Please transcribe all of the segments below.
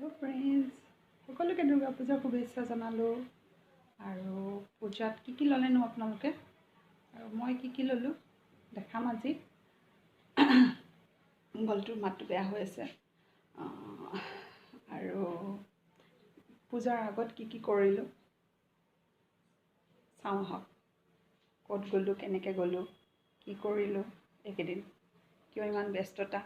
Hello friends সকলোকে দুৰ্গা পূজাৰ শুভেচ্ছা জনালো আৰু পূজাত কি ললেনো আপোনালোকে আৰু মই কি ললো দেখাম আজি গলটোৰ মাতটো বেয়া হৈ আছে আৰু পূজাৰ আগত কি কৰিলো চাওঁ হক ক'ত গলো কেনেকৈ গলো কি কৰিলো একেদিন কিয় ইমান ব্যস্ততা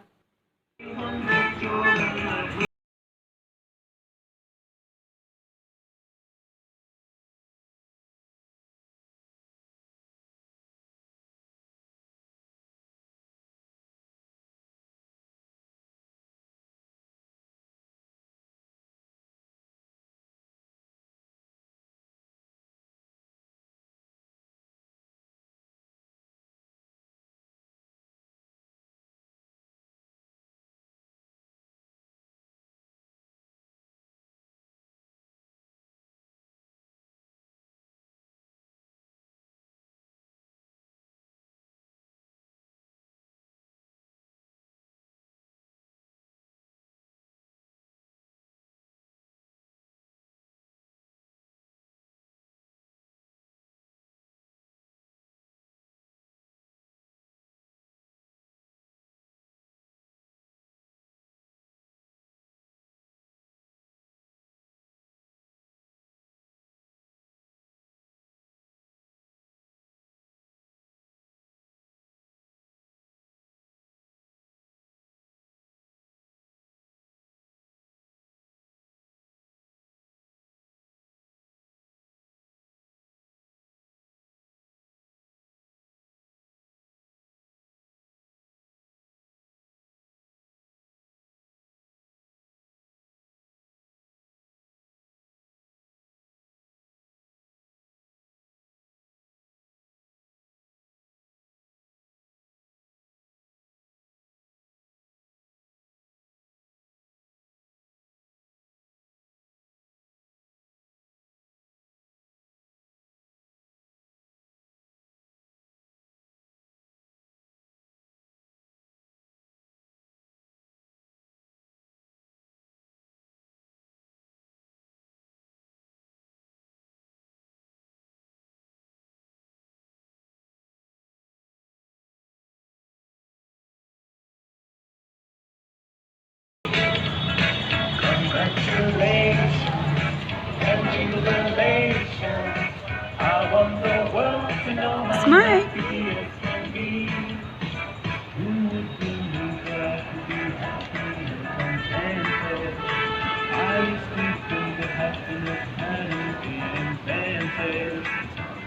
Smile.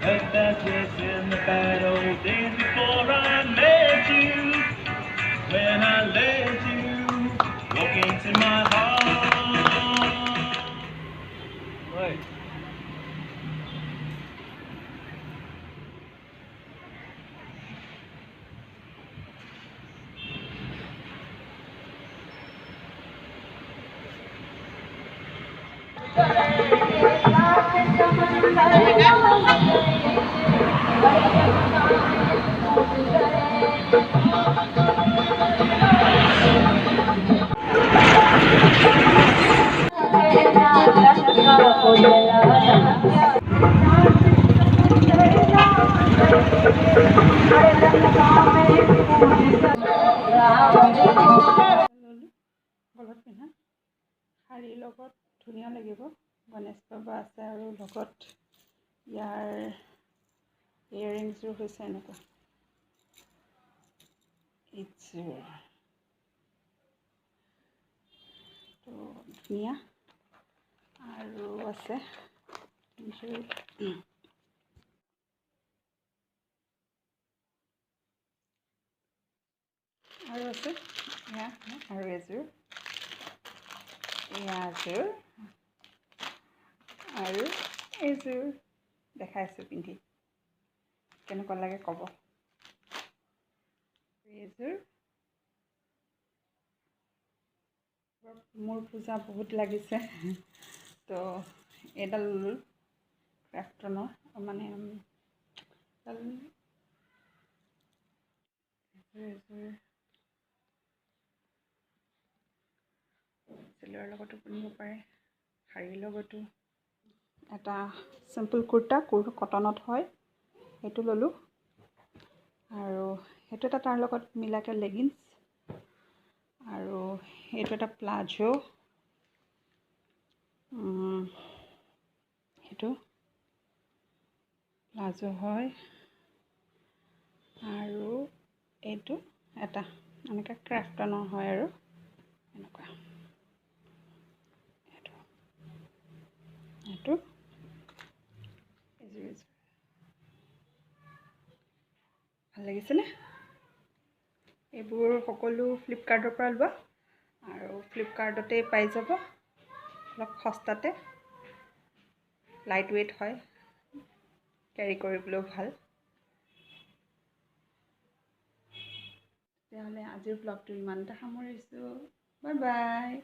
But that was in the bad old days before I met you. When I let you walk into my heart. Right. গলত পিন্ধা শাৰীৰ লগত ধুনীয়া লাগিব গণেশ বাবা আছে আৰু লগত ইয়াৰ ইয়েৰিংছযোৰ হৈছে এনেকুৱা এইযোৰ তো ধুনীয়া আৰু আছে আৰু আছে এয়া আৰু এযোৰ এয়াযোৰ আৰু এইযোৰ দেখাইছোঁ পিন্ধি কেনেকুৱা লাগে ক'ব এইযোৰ মোৰ পূজা বহুত লাগিছে তো এইডাল ক্ৰাফ্টনৰ মানে চেলোৱাৰ লগতো পিন্ধিব পাৰে, শাৰীৰ লগতো। এটা চিম্পল কুৰ্তা কটনত হয়, সেইটো ল'লোঁ। আৰু সেইটো এটা তাৰ লগত মিলাকৈ লেগিংছ, আৰু এইটো এটা প্লাজো, সেইটো প্লাজো হয়। আৰু এইটো এটা এনেকৈ ক্ৰাফ্টনৰ হয় আৰু এনেকুৱা। এইটো ভাল লাগিছেনে? এইবোৰ সকলো ফ্লিপকাৰ্টৰ পৰা লোৱা, আৰু ফ্লিপকাৰ্টতেই পাই যাব অলপ সস্তাতে। লাইট ৱেইট হয়, কেৰি কৰিবলৈও ভাল। তেতিয়াহ'লে আজিৰ ব্লগটো ইমানতে সামৰিছোঁ। Bye bye.